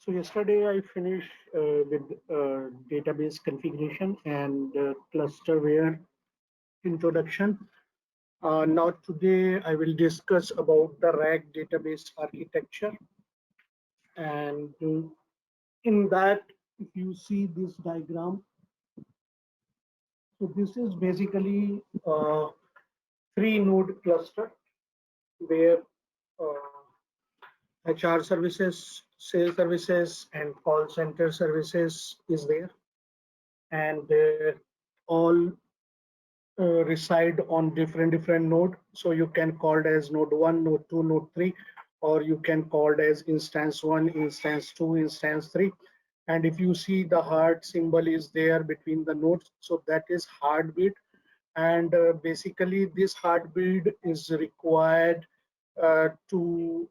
So yesterday I finished with database configuration and clusterware introduction. Now today I will discuss about the RAG database architecture, and in that, if you see this diagram, so this is basically a three node cluster where HR services, sales services, and call center services is there, and all reside on different node. So you can call it as node 1, node 2, node 3, or you can call it as instance 1, instance 2, instance 3. And if you see the heart symbol is there between the nodes, so that is heartbeat. And basically this heartbeat is required to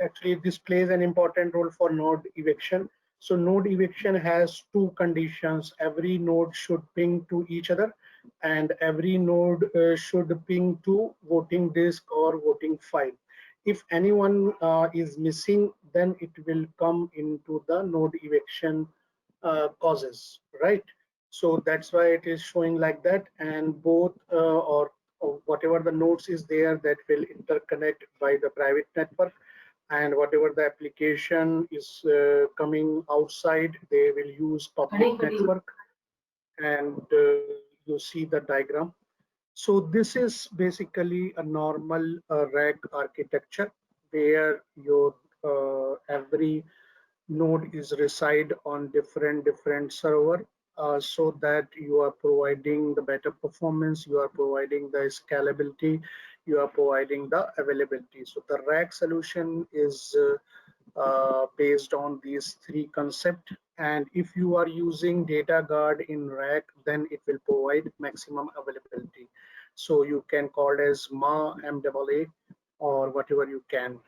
actually, this plays an important role for node eviction. So node eviction has two conditions: every node should ping to each other, and every node should ping to voting disk or voting file. If anyone is missing, then it will come into the node eviction causes, right? So that's why it is showing like that, and both or whatever the nodes is there, that will interconnect by the private network, and whatever the application is coming outside, they will use public network. And you see the diagram. So this is basically a normal RAG architecture where your every node is reside on different server, so that you are providing the better performance, you are providing the scalability, you are providing the availability. So the RAG solution is based on these three concepts. And if you are using data guard in RAG, then it will provide maximum availability. So you can call it as MA, MAA, or whatever you can.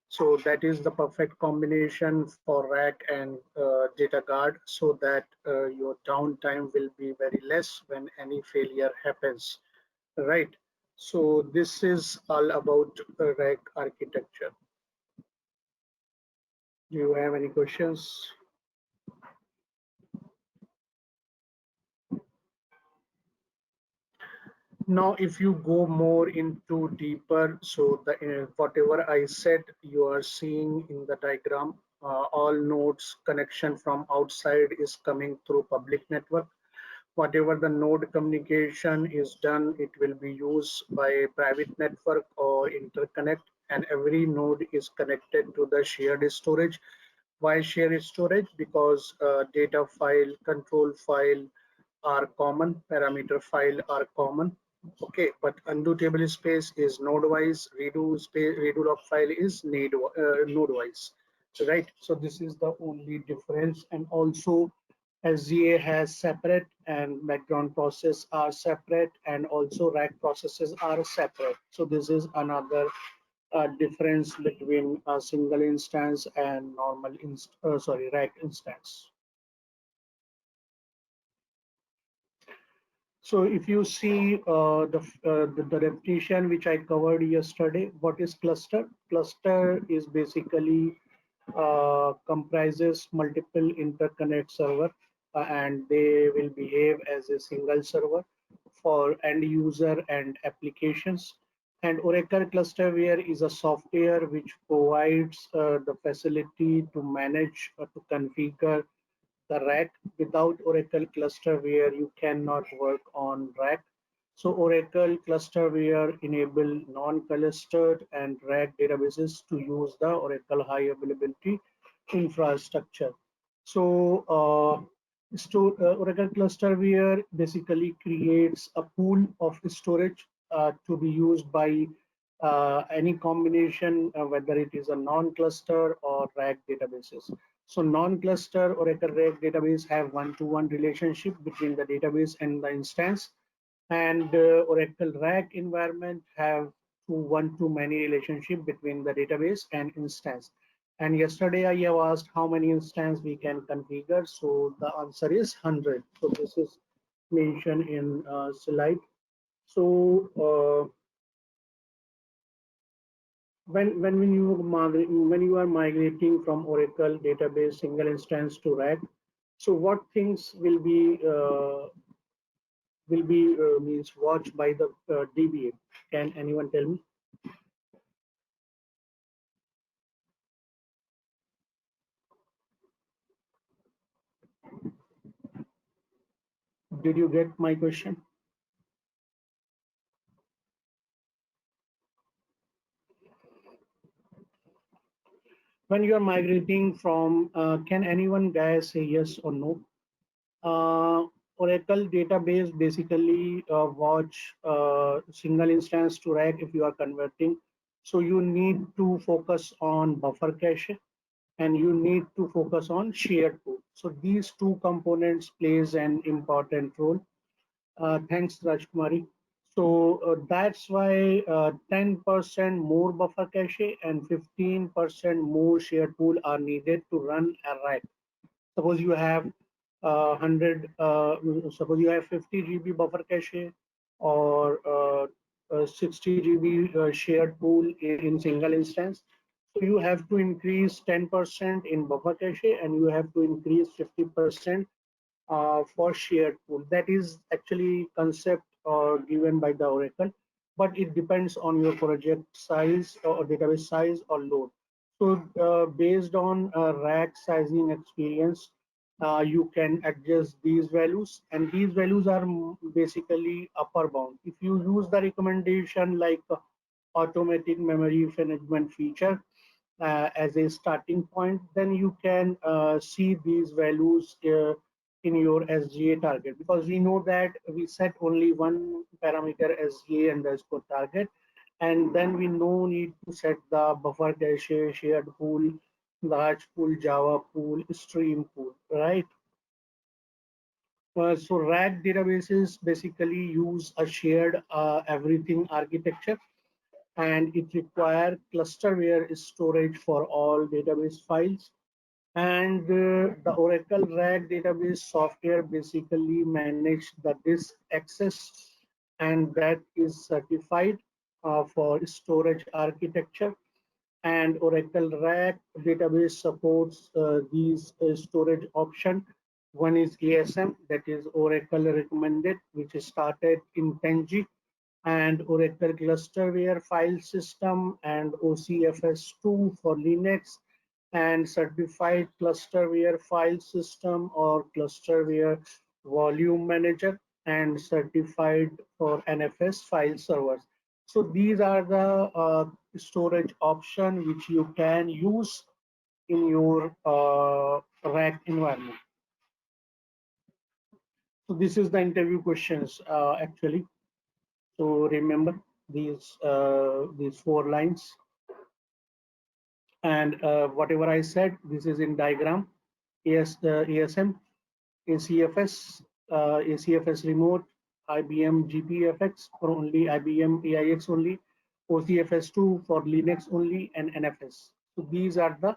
So that is the perfect combination for RAG and data guard, so that your downtime will be very less when any failure happens, right? So this is all about RAG architecture. Do you have any questions? Now, if you go more into deeper, so the whatever I said, you are seeing in the diagram, all nodes connection from outside is coming through public network. Whatever the node communication is done, it will be used by private network or interconnect, and every node is connected to the shared storage. Why shared storage? Because data file, control file are common, parameter file are common. Okay, but undo table space is node wise, redo space, redo log file is node wise, right? So this is the only difference. And also SGA has separate and background process are separate, and also RAG processes are separate. So this is another difference between a single instance and normal RAG instance. So if you see the definition which I covered yesterday, what is cluster? Cluster is basically comprises multiple interconnect server, and they will behave as a single server for end user and applications. And Oracle Clusterware is a software which provides the facility to manage, to configure the RAG. Without Oracle Clusterware, you cannot work on RAG. So Oracle Clusterware enable non-clustered and RAG databases to use the Oracle High Availability infrastructure. So Oracle Clusterware basically creates a pool of storage to be used by any combination, whether it is a non-cluster or RAG databases. So non-cluster Oracle RAG database have one-to-one relationship between the database and the instance, and Oracle RAG environment have one-to-many relationship between the database and instance. And yesterday I have asked how many instance we can configure. So the answer is 100. So this is mentioned in slide. So when you are migrating from Oracle database single instance to RAG, so what things will be means watched by the DBA? Can anyone tell me? Did you get my question? When you are migrating from, can anyone guys say yes or no? Oracle database basically watch single instance to RAG if you are converting. So you need to focus on buffer cache and you need to focus on shared pool. So these two components plays an important role. Thanks, Rajkumari. So that's why 10% more buffer cache and 15% more shared pool are needed to run a RAG. Suppose you have 100, suppose you have 50 GB buffer cache or 60 GB shared pool in single instance. So you have to increase 10% in buffer cache and you have to increase 50% for shared pool. That is actually concept given by the Oracle, but it depends on your project size or database size or load. So based on rack sizing experience, you can adjust these values, and these values are basically upper bound. If you use the recommendation like automatic memory management feature as a starting point, then you can see these values in your SGA target, because we know that we set only one parameter SGA underscore target, and then we no need to set the buffer cache, shared pool, large pool, Java pool, stream pool, right? So RAG databases basically use a shared everything architecture, and it requires clusterware storage for all database files. And the Oracle RAG database software basically manage the disk access, and that is certified for storage architecture. And Oracle RAG database supports these storage option. One is ASM, that is Oracle recommended, which is started in 10G, and Oracle Clusterware file system, and OCFS2 for Linux, and certified clusterware file system or clusterware volume manager, and certified for NFS file servers. So these are the storage option which you can use in your rack environment. So this is the interview questions actually. So remember these 4 lines, and whatever I said, this is in diagram. ASM, ACFS, ACFS remote, IBM GPFX for only IBM AIX only, OCFS2 for Linux only, and NFS. So these are the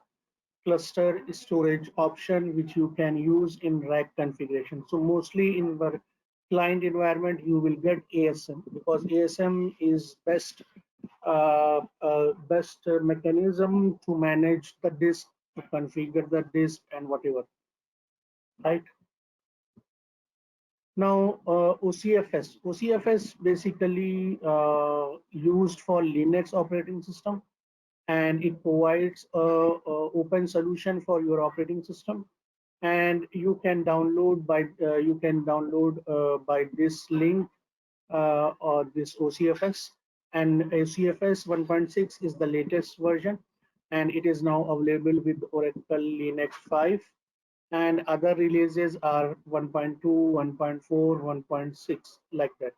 cluster storage option which you can use in rack configuration. So mostly in the client environment you will get ASM, because ASM is best mechanism to manage the disk, to configure the disk and whatever, right? Now OCFS basically used for Linux operating system, and it provides a open solution for your operating system, and you can download by this link or this OCFS. And OCFS 1.6 is the latest version, and it is now available with Oracle Linux 5, and other releases are 1.2, 1.4, 1.6, like that.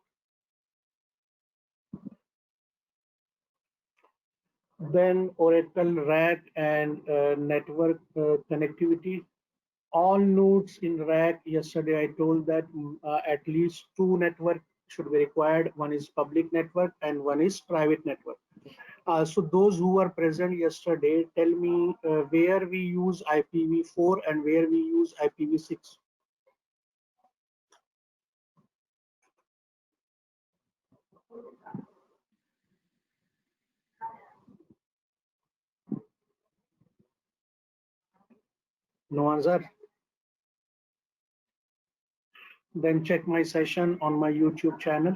Then Oracle RAG and network connectivity. All nodes in RAG, yesterday I told that at least 2 network should be required. One is public network and one is private network. So those who were present yesterday, tell me where we use IPv4 and where we use IPv6. No answer? Then check my session on my YouTube channel.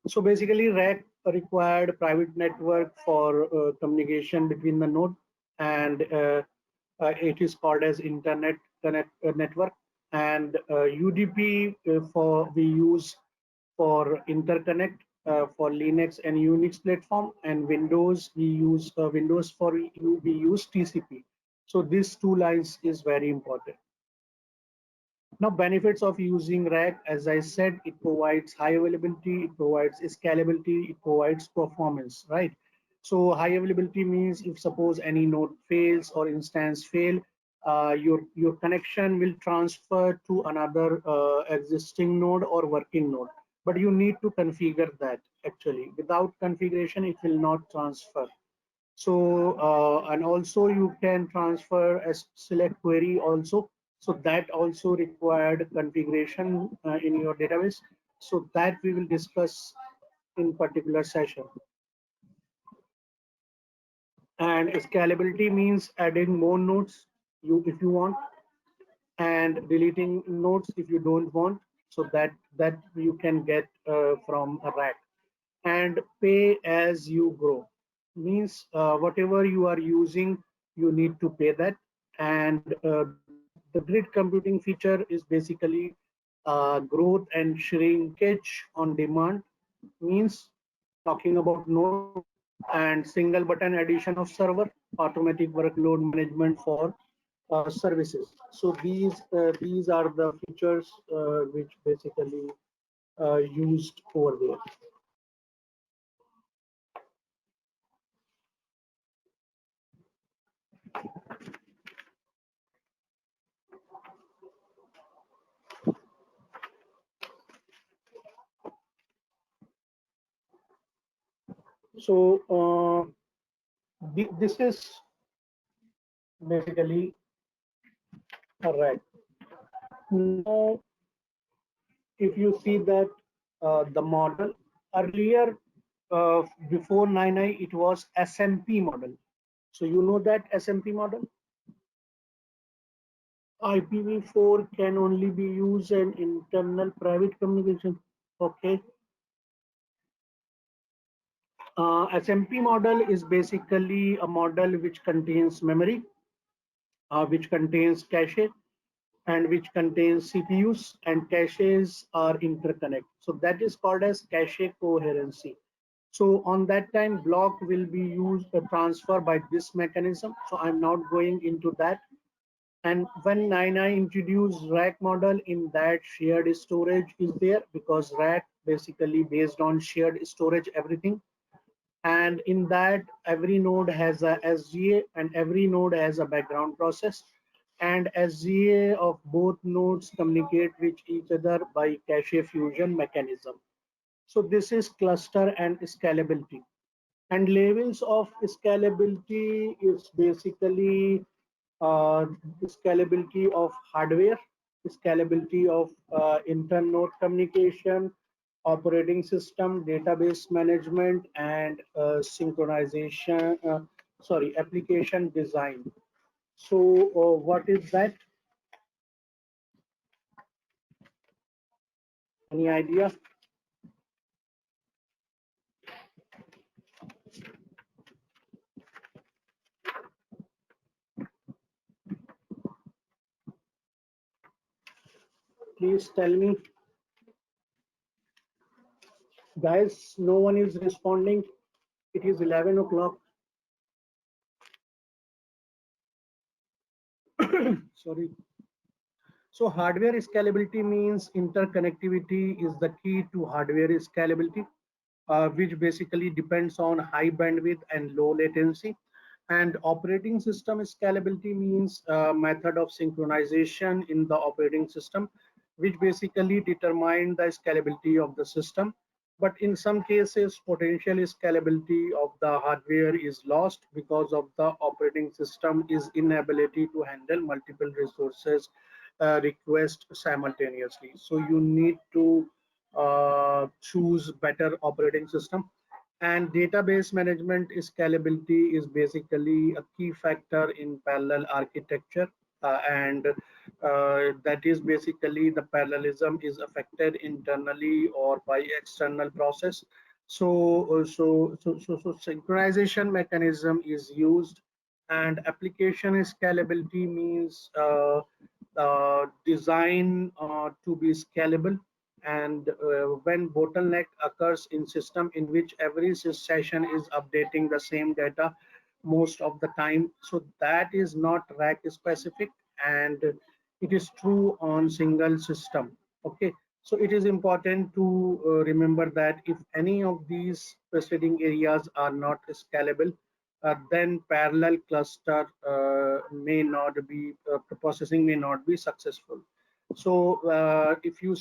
So basically rack required private network for communication between the node, and it is called as internet connect network. And UDP for we use for interconnect for Linux and Unix platform, and Windows we use Windows for we use TCP. So these two lines is very important. Now, benefits of using rack, as I said, it provides high availability, it provides scalability, it provides performance, right? So high availability means if suppose any node fails or instance fail, your connection will transfer to another existing node or working node. But you need to configure that actually. Without configuration, it will not transfer. So and also you can transfer a select query also. So that also required configuration in your database. So that we will discuss in particular session. And scalability means adding more nodes if you want, and deleting nodes if you don't want. So that you can get from a rack. And pay as you grow means whatever you are using, you need to pay that. And the grid computing feature is basically growth and shrinkage on demand, means talking about node, and single button addition of server, automatic workload management for services. So these are the features which basically used over there. So this is basically a rack. Now, if you see that the model earlier, before 9i, it was SMP model. So you know that SMP model? IPv4 can only be used in internal private communication. Okay. SMP model is basically a model which contains memory, which contains cache, and which contains CPUs, and caches are interconnect. So that is called as cache coherency. So on that time, block will be used to transfer by this mechanism. So I'm not going into that. And when 9i introduced rack model, in that shared storage is there, because rack basically based on shared storage everything. And in that, every node has a SGA and every node has a background process, and SGA of both nodes communicate with each other by cache fusion mechanism. So this is cluster and scalability. And levels of scalability is basically scalability of hardware, scalability of inter-node communication, operating system, database management, and synchronization, application design. So what is that? Any idea? Please tell me. Guys, no one is responding. It is 11 o'clock. Sorry. So hardware scalability means interconnectivity is the key to hardware scalability, which basically depends on high bandwidth and low latency. And operating system scalability means method of synchronization in the operating system, which basically determine the scalability of the system. But in some cases, potential scalability of the hardware is lost because of the operating system is inability to handle multiple resources request simultaneously. So you need to choose better operating system. And database management scalability is basically a key factor in parallel architecture. and that is basically the parallelism is affected internally or by external process. So synchronization mechanism is used, and application scalability means design to be scalable. And when bottleneck occurs in system in which every session is updating the same data most of the time, so that is not rack specific, and it is true on single system. Okay, so it is important to remember that if any of these preceding areas are not scalable, then parallel cluster may not be processing may not be successful. So if you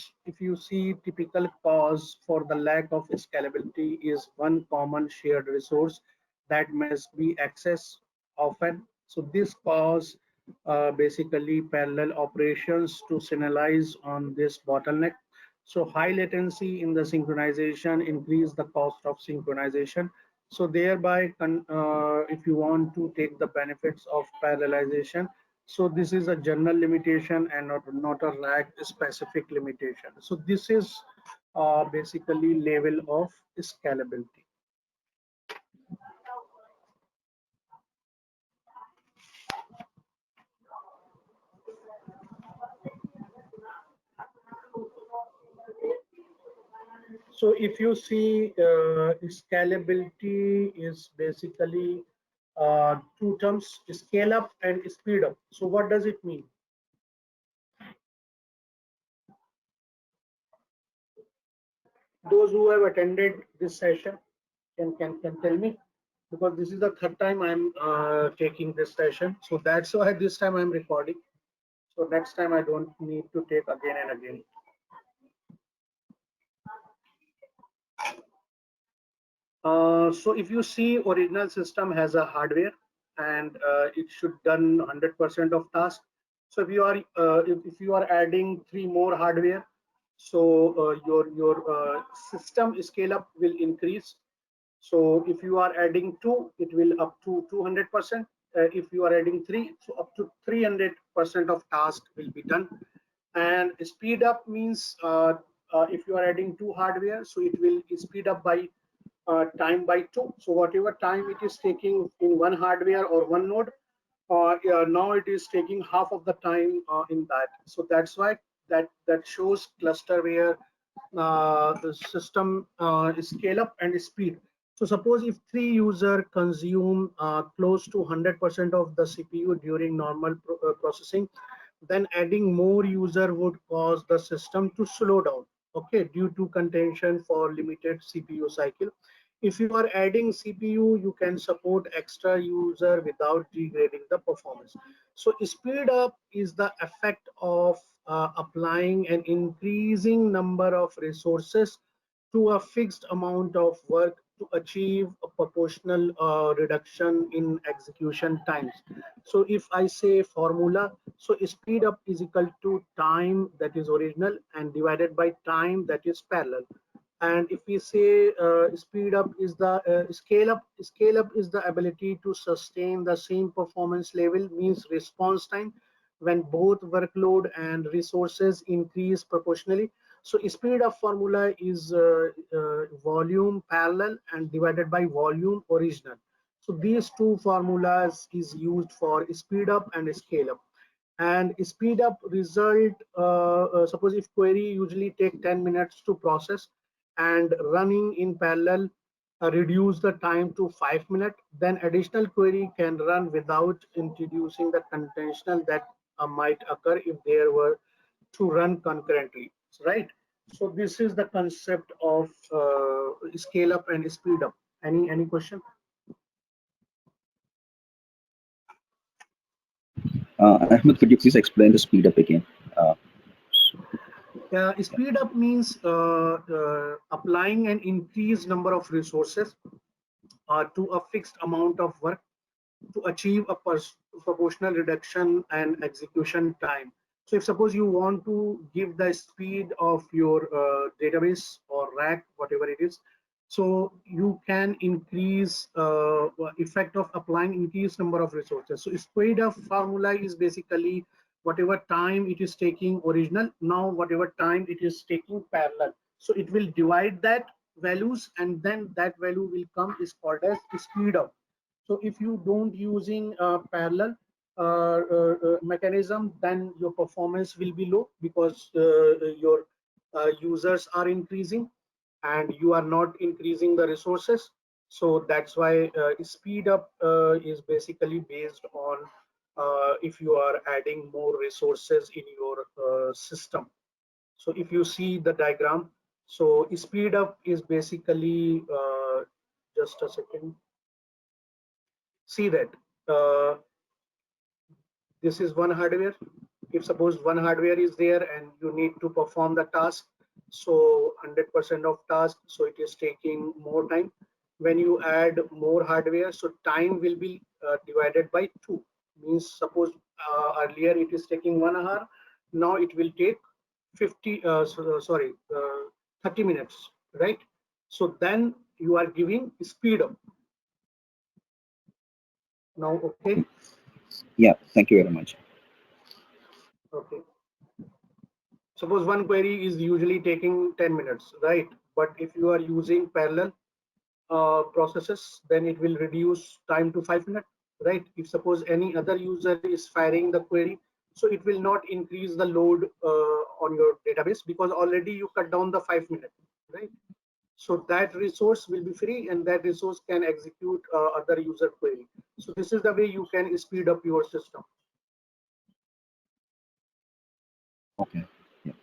see, typical cause for the lack of scalability is one common shared resource that must be accessed often. So this cause basically parallel operations to synchronize on this bottleneck. So high latency in the synchronization increase the cost of synchronization. So thereby, if you want to take the benefits of parallelization, so this is a general limitation and not a rack specific limitation. So this is basically level of scalability. So if you see, scalability is basically two terms: scale up and speed up. So what does it mean? Those who have attended this session can tell me, because this is the third time I'm taking this session. So that's why this time I'm recording. So next time I don't need to take again and again. So if you see, original system has a hardware, and it should done 100% of task. So if you are adding three more hardware, so your system scale up will increase. So if you are adding two, it will up to 200%. If you are adding three, so up to 300% of task will be done. And speed up means, if you are adding two hardware, so it will speed up by time by two. So whatever time it is taking in one hardware or one node, now it is taking half of the time in that. So that's why that shows cluster where the system scale up and speed. So suppose if three user consume close to 100% of the CPU during normal processing, then adding more user would cause the system to slow down, okay, due to contention for limited CPU cycle. If you are adding CPU, you can support extra user without degrading the performance. So speed up is the effect of applying an increasing number of resources to a fixed amount of work to achieve a proportional reduction in execution times. So if I say formula, so speed up is equal to time that is original and divided by time that is parallel. And if we say speed up is the scale up is the ability to sustain the same performance level, means response time when both workload and resources increase proportionally. So speed up formula is volume parallel and divided by volume original. So these two formulas is used for speed up and scale up. And speed up result, suppose if query usually take 10 minutes to process, and running in parallel reduce the time to 5 minutes, then additional query can run without introducing the contention that might occur if there were to run concurrently, right? So this is the concept of scale up and speed up. Any question? Ahmed, could you please explain the speed up again? Speed up means applying an increased number of resources to a fixed amount of work to achieve a proportional reduction and execution time. So if suppose you want to give the speed of your database or rack, whatever it is, So you can increase effect of applying increased number of resources. So speed up formula is basically whatever time it is taking original, now whatever time it is taking parallel. So it will divide that values, and then that value will come is called as speed up. So if you don't using parallel mechanism, then your performance will be low, because your users are increasing and you are not increasing the resources. So that's why speed up is basically based on if you are adding more resources in your system. So if you see the diagram, so speed up is basically just a second, see that uh, this is one hardware. If suppose one hardware is there and you need to perform the task, so 100% of task, so it is taking more time. When you add more hardware, so time will be divided by 2. Means suppose earlier it is taking 1 hour, now it will take 50 sorry 30 minutes, right? So then you are giving speed up. Now okay. Yeah, thank you very much. Okay, suppose one query is usually taking 10 minutes, right? But if you are using parallel processes, then it will reduce time to 5 minutes, right? If suppose any other user is firing the query, so it will not increase the load on your database, because already you cut down the 5 minutes, right? So that resource will be free, and that resource can execute other user query. So this is the way you can speed up your system. Okay. Yeah.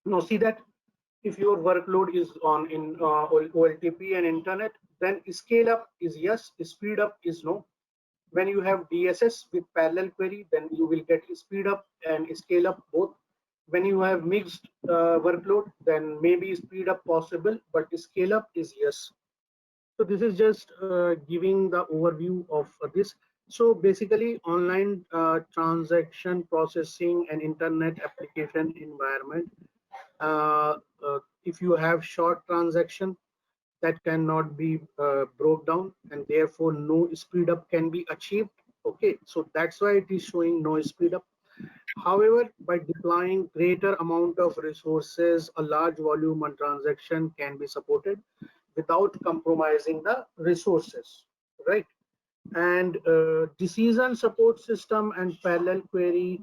Now see that if your workload is on in OLTP and internet, then scale up is yes, speed up is no. When you have DSS with parallel query, then you will get speed up and scale up both. When you have mixed workload, then maybe speed up possible, but scale up is yes. So this is just giving the overview of this. So basically, online transaction processing and internet application environment. Uh, if you have short transaction, that cannot be broke down, and therefore no speed up can be achieved. Okay, so that's why it is showing no speed up. However, by deploying greater amount of resources, a large volume and transaction can be supported without compromising the resources, right? And decision support system and parallel query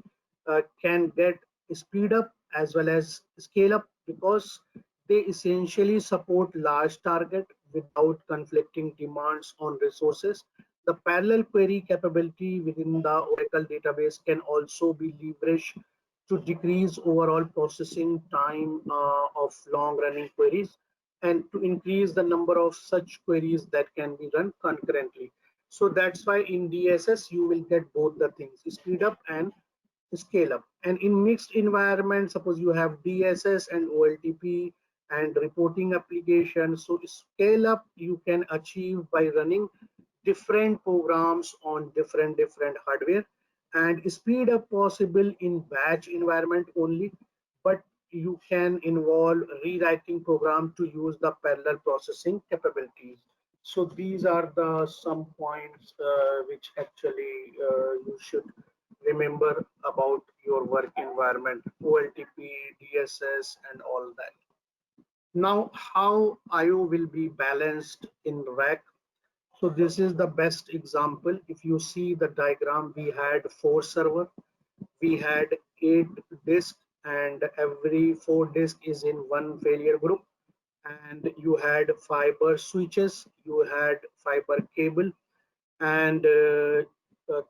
can get speed up as well as scale up, because they essentially support large target without conflicting demands on resources. The parallel query capability within the Oracle database can also be leveraged to decrease overall processing time of long running queries, and to increase the number of such queries that can be run concurrently. So that's why in DSS you will get both the things, speed up and scale up. And in mixed environment, suppose you have DSS and OLTP and reporting applications, so scale up you can achieve by running different programs on different hardware, and speed up possible in batch environment only, but you can involve rewriting program to use the parallel processing capabilities. So these are the some points which actually you should remember about your work environment, OLTP, DSS, and all that. Now, how IO will be balanced in rack? So this is the best example. If you see the diagram, we had 4 servers, we had 8 disks, and every 4 disk is in one failure group. And you had fiber switches, you had fiber cable, and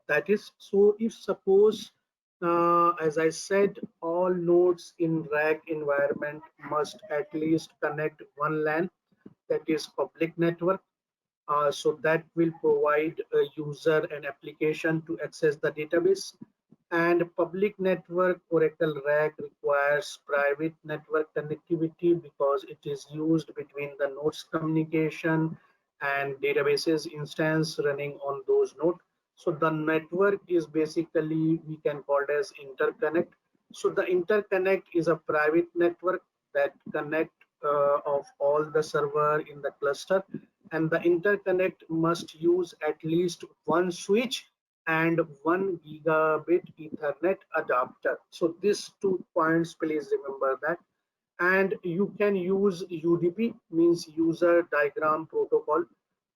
that is so. If suppose, as I said, all nodes in rack environment must at least connect one LAN, that is public network, so that will provide a user an application to access the database. And public network Oracle RAC requires private network connectivity, because it is used between the nodes communication and databases instance running on those nodes. So the network is basically we can call it as interconnect. So the interconnect is a private network that connect of all the server in the cluster, and the interconnect must use at least one switch and 1 gigabit Ethernet adapter. So these 2 points, please remember that. And you can use UDP, means user diagram protocol,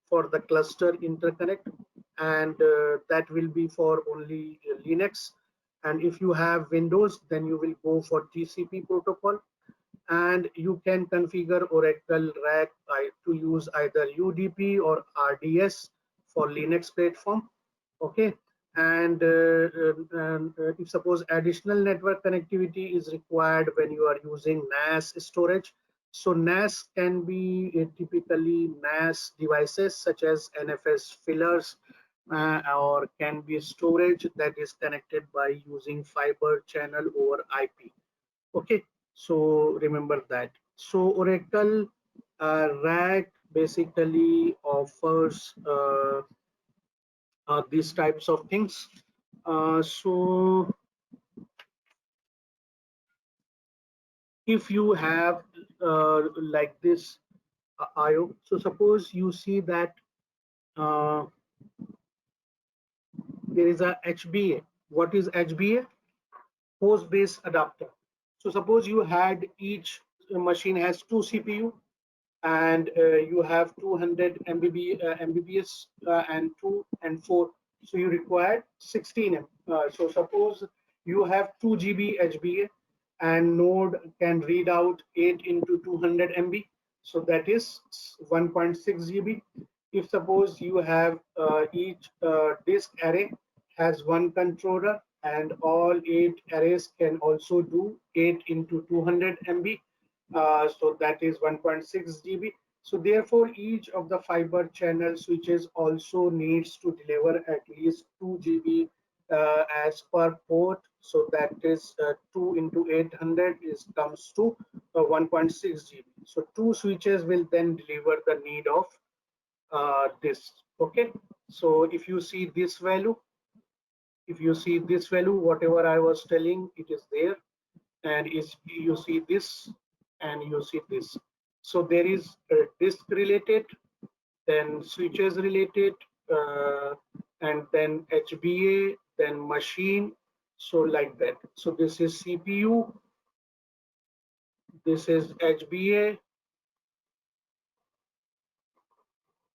for the cluster interconnect, and that will be for only Linux. And if you have Windows, then you will go for TCP protocol, and you can configure Oracle RAC to use either UDP or RDS for Linux platform. Okay. And if suppose additional network connectivity is required when you are using NAS storage, so NAS can be typically NAS devices such as NFS fillers, or can be storage that is connected by using fiber channel over IP. Okay, so remember that. So Oracle RAC basically offers these types of things. So if you have like this IO, so suppose you see that uh, there is a HBA. What is HBA? Host base adapter. So suppose you had each machine has 2 CPU, and you have 200 Mbps and 2 and 4, so you require 16 so suppose you have 2 GB HBA, and node can read out 8 into 200 MB, so that is 1.6 GB. If suppose you have each disk array has one controller, and all 8 arrays can also do 8 into 200 MB, so that is 1.6 GB. So therefore, each of the fiber channel switches also needs to deliver at least 2 GB as per port. So that is 2 into 800 is comes to 1.6 GB. So 2 switches will then deliver the need of this. Okay. So if you see this value, whatever I was telling, it is there. And is you see this, and you see this. So there is disk related, then switches related, and then HBA, then machine. So like that. So this is CPU, this is HBA,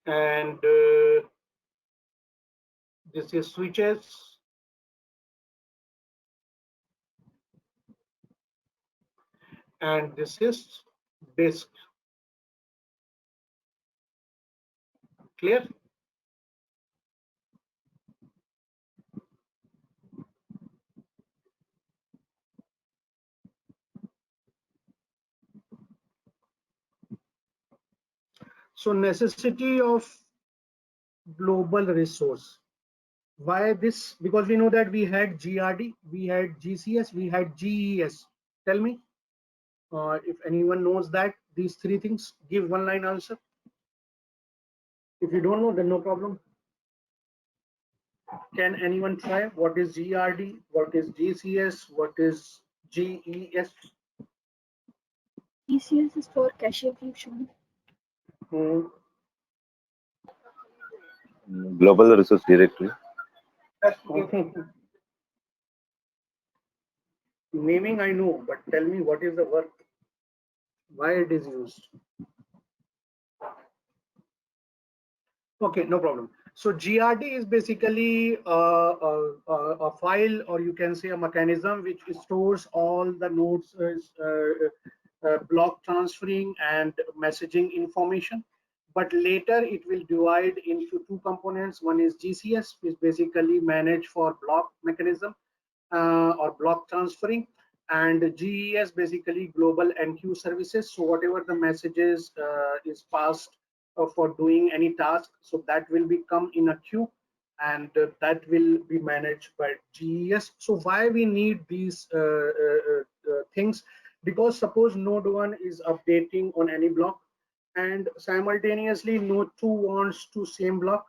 and this is switches, and this is disk. Clear? So necessity of global resource. Why this? Because we know that we had GRD, we had GCS, we had GES. Tell me if anyone knows that these three things. Give one line answer. If you don't know, then no problem. Can anyone try? What is GRD? What is GCS? What is GES? GCS is for cache evolution. Hmm. Global Resource Directory. Naming I know, but tell me what is the work, why it is used. Okay, no problem. So GRD is basically a file, or you can say a mechanism, which stores all the nodes, block transferring and messaging information. But later it will divide into two components. One is GCS, which basically manage for block mechanism or block transferring, and GES basically global enqueue services. So whatever the messages is passed for doing any task, so that will become in a queue, and that will be managed by GES. So why we need these things? Because suppose node 1 is updating on any block, and simultaneously node 2 wants to same block,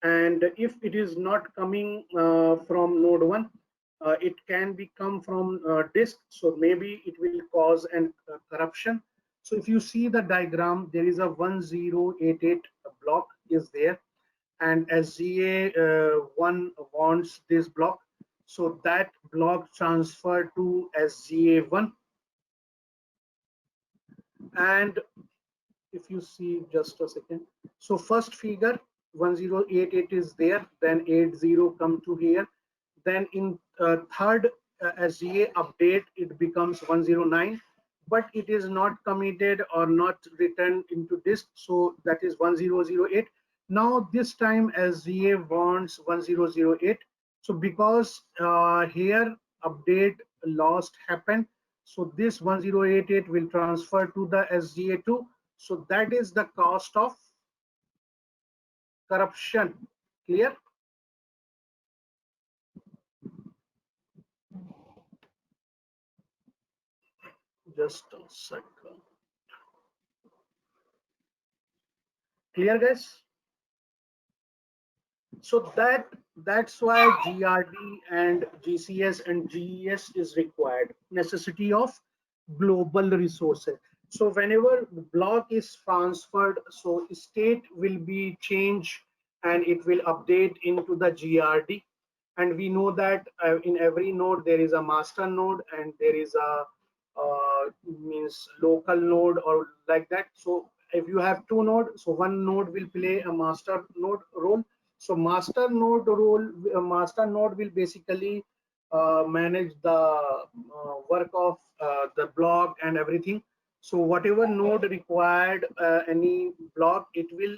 and if it is not coming from node 1, it can be come from disk, so maybe it will cause an corruption. So if you see the diagram, there is a 1088 block is there, and SGA1 wants this block, so that block transfer to SGA1. And if you see, just a second, so first figure 1088 is there, then 80 come to here, then in third SGA update it becomes 109, but it is not committed or not written into disk, so that is 1008. Now this time SGA wants 1008, so because here update lost happened, so this 1088 will transfer to the SGA2. So that is the cost of corruption. Clear? Just a second. Clear, guys? So that's why GRD and GCS and GES is required. Necessity of global resources. So whenever block is transferred, so state will be changed and it will update into the GRD. And we know that in every node there is a master node and there is a means local node or like that. So if you have two nodes, so one node will play a master node role. So master node will basically manage the work of the block and everything. So whatever node required any block, it will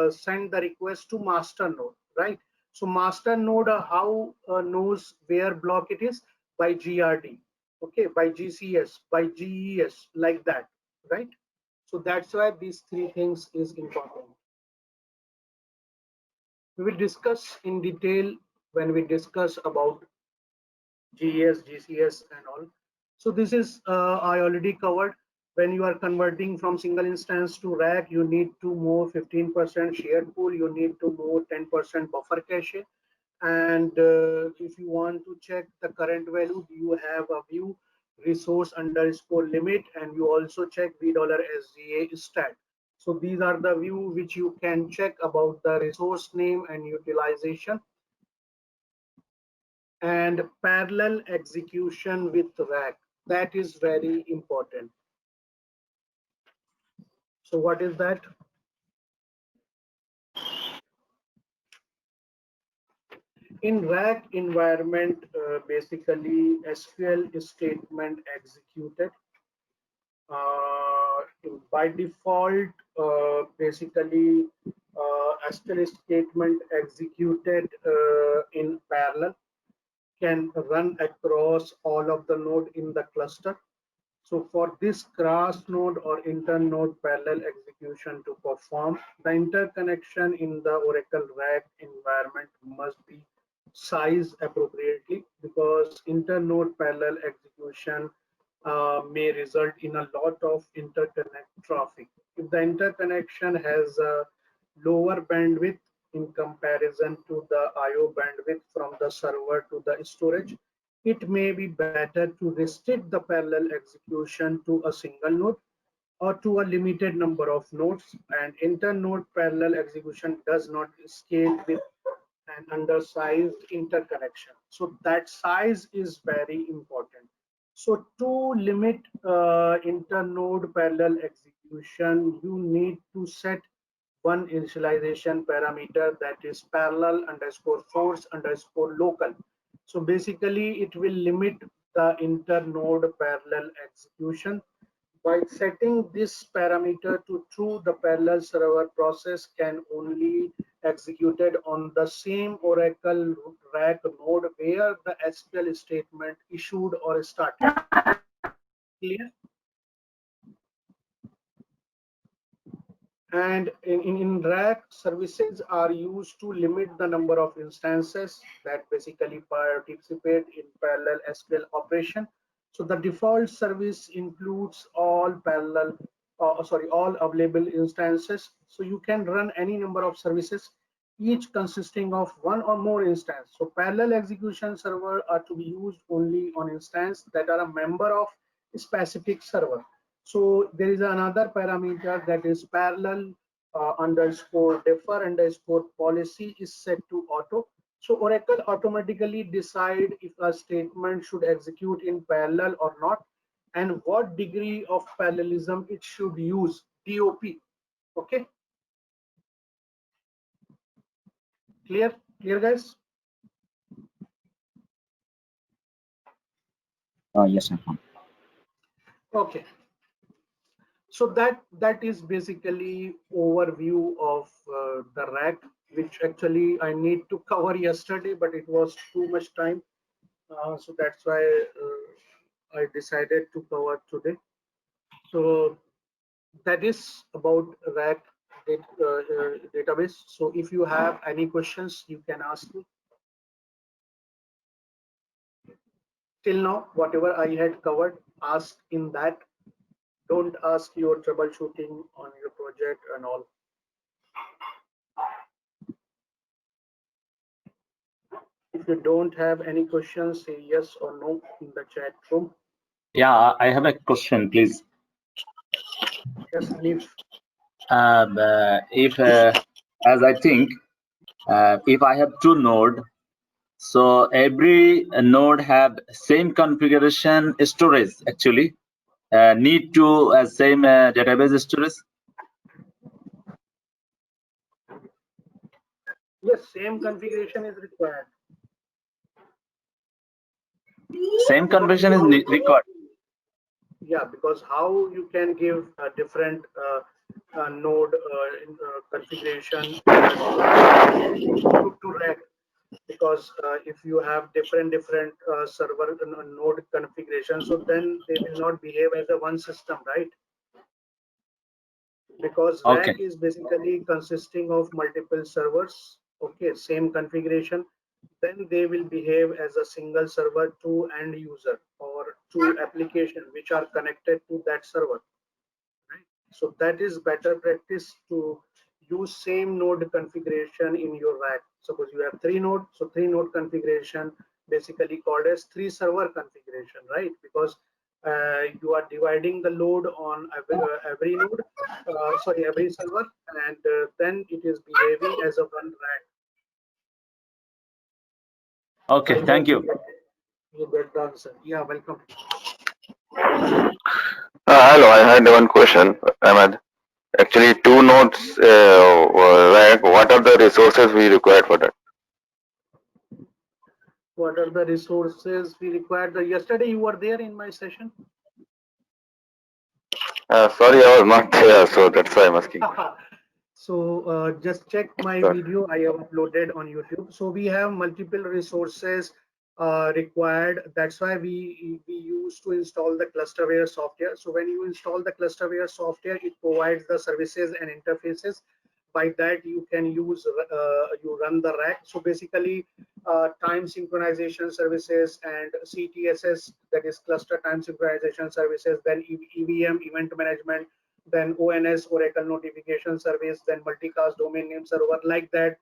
send the request to master node, right? So master node how knows where block it is? By GRD, okay, by GCS, by GES, like that, right? So that's why these three things is important. We will discuss in detail when we discuss about GES, GCS and all. So this is I already covered. When you are converting from single instance to rack, you need to move 15% shared pool, you need to move 10% buffer cache. And if you want to check the current value, you have a view resource underscore limit, and you also check $SGA stat. So these are the view which you can check about the resource name and utilization. And parallel execution with rack, that is very important. So what is that? In rack environment, basically SQL statement executed. By default, basically SQL statement executed in parallel can run across all of the node in the cluster. So for this cross node or inter-node parallel execution to perform, the interconnection in the Oracle RAC environment must be sized appropriately, because inter-node parallel execution may result in a lot of interconnect traffic. If the interconnection has a lower bandwidth in comparison to the IO bandwidth from the server to the storage, it may be better to restrict the parallel execution to a single node or to a limited number of nodes, and inter-node parallel execution does not scale with an undersized interconnection. So that size is very important. So to limit inter-node parallel execution, you need to set one initialization parameter, that is parallel underscore force underscore local. So basically it will limit the inter-node parallel execution. By setting this parameter to true, the parallel server process can only executed on the same Oracle RAC node where the SQL statement issued or started. Clear? And in RAC, services are used to limit the number of instances that basically participate in parallel SQL operation. So the default service includes all all available instances. So you can run any number of services. each consisting of one or more instance. So parallel execution server are to be used only on instance that are a member of a specific server. So there is another parameter that is parallel underscore defer underscore policy is set to auto. So Oracle automatically decide if a statement should execute in parallel or not, and what degree of parallelism it should use, DOP. Okay, clear guys? Yes, Arfan. Okay, so that is basically overview of the rack, which actually I need to cover yesterday, but it was too much time, so that's why I decided to cover today. So that is about rack database. So if you have any questions, you can ask me. Till now, whatever I had covered, ask in that. Don't ask your troubleshooting on your project and all. If you don't have any questions, say yes or no in the chat room. Yeah, I have a question, please. Yes, Hanif. If, as I think, if I have two nodes, so every node have same configuration storage actually, need to same database storage. Yes, same configuration is required. Same configuration is required. Yeah, because how you can give a different node configuration to rack, because if you have different server node configuration, so then they will not behave as a one system, right? Because Okay. rack is basically consisting of multiple servers. Okay, same configuration, then they will behave as a single server to end user or to application which are connected to that server, right? So that is better practice to use same node configuration in your rack. Suppose you have three nodes, so three node configuration basically called as three server configuration, right? Because you are dividing the load on every node, sorry, every server, and then it is behaving as a one rack. Okay, thank you. You get the answer. Yeah, welcome. Hello, I had one question, Ahmed. Actually, two nodes rack. What are the resources we required for that? What are the resources we require? Yesterday you were there in my session. Sorry, I was not there, so that's why I'm asking. So just check my Sorry. video I have uploaded on YouTube. So we have multiple resources required. That's why we used to install the Clusterware software. So when you install the Clusterware software, it provides the services and interfaces. By that you can use you run the rack. So basically time synchronization services and CTSS, that is cluster time synchronization services, then EVM, event management, then ONS, Oracle notification service, then multicast domain name server, like that.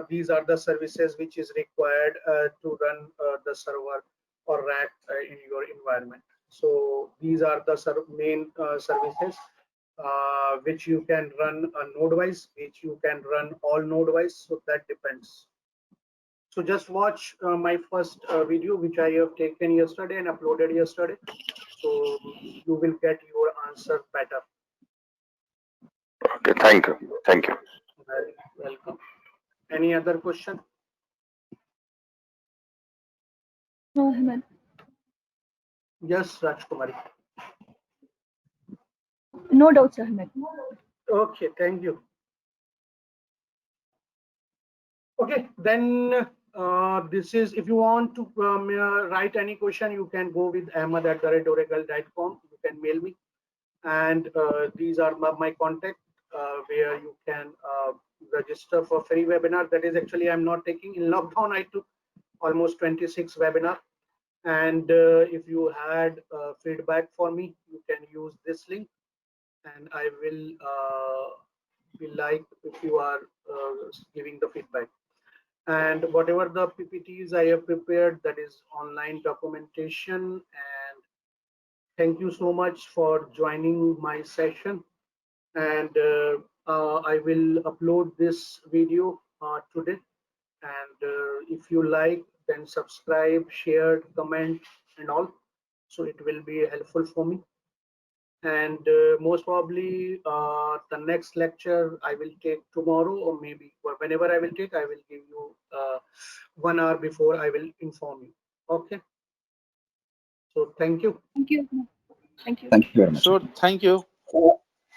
These are the services which is required to run the server or rack in your environment. So these are the main services which you can run node wise, which you can run all node wise. So that depends. So just watch my first video which I have taken yesterday and uploaded yesterday. So you will get your answer better. Okay, thank you. Thank you. Welcome. Any other question? No, Ahmed. Yes, Rajkumari. No doubts, Ahmed. Okay, thank you. Okay, then this is, if you want to write any question, you can go with ahmed@oracle.com. You can mail me, and these are my contact where you can register for free webinar. That is actually I'm not taking. In lockdown, I took almost 26 webinar, and if you had feedback for me, you can use this link, and I will we like if you are giving the feedback. And whatever the PPTs I have prepared, that is online documentation. And thank you so much for joining my session. And I will upload this video today. And if you like, then subscribe, share, comment, and all. So it will be helpful for me. And most probably the next lecture I will take tomorrow, or maybe whenever I will take, I will give you 1 hour before. I will inform you. Okay. So thank you. Thank you. Thank you. Thank you very much. Sure, thank you.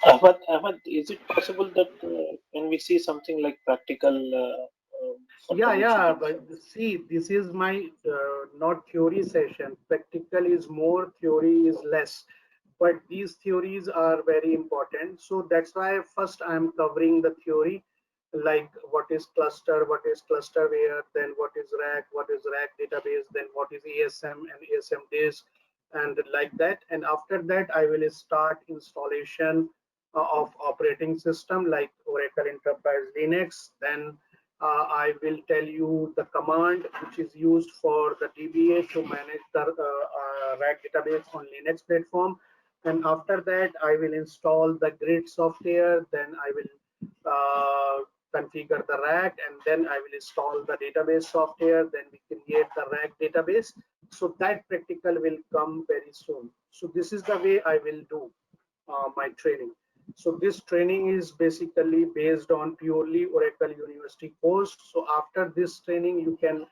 Ahmad, is it possible that when we see something like practical? Yeah, but see, this is my not theory session. Practical is more, theory is less. But these theories are very important. So that's why first I'm covering the theory, like what is clusterware, then what is RAG, what is RAG database, then what is ASM and ASM disk, and like that. And after that, I will start installation of operating system like Oracle Enterprise Linux. Then I will tell you the command which is used for the DBA to manage the RAG database on Linux platform. And after that, I will install the grid software. Then I will configure the RAG, and then I will install the database software. Then we create the RAG database. So that practical will come very soon. So this is the way I will do my training. So this training is basically based on purely Oracle University course. So after this training, you can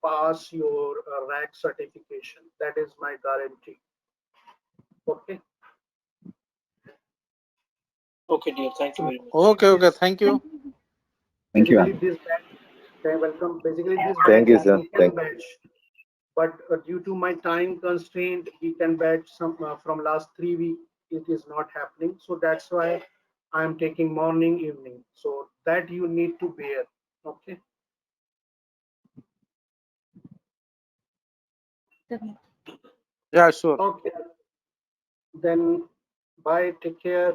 pass your RAG certification. That is my guarantee. Okay. Okay, dear. Thank you very much. Okay, thank you. Thank you. Basically, this batch, okay, welcome. Basically, this Thank batch you, is sir. weekend batch, but due to my time constraint, weekend batch from last 3 weeks, it is not happening. So that's why I'm taking morning, evening. So that you need to bear. Okay. Definitely. Yeah, sure. Okay. Then bye. Take care.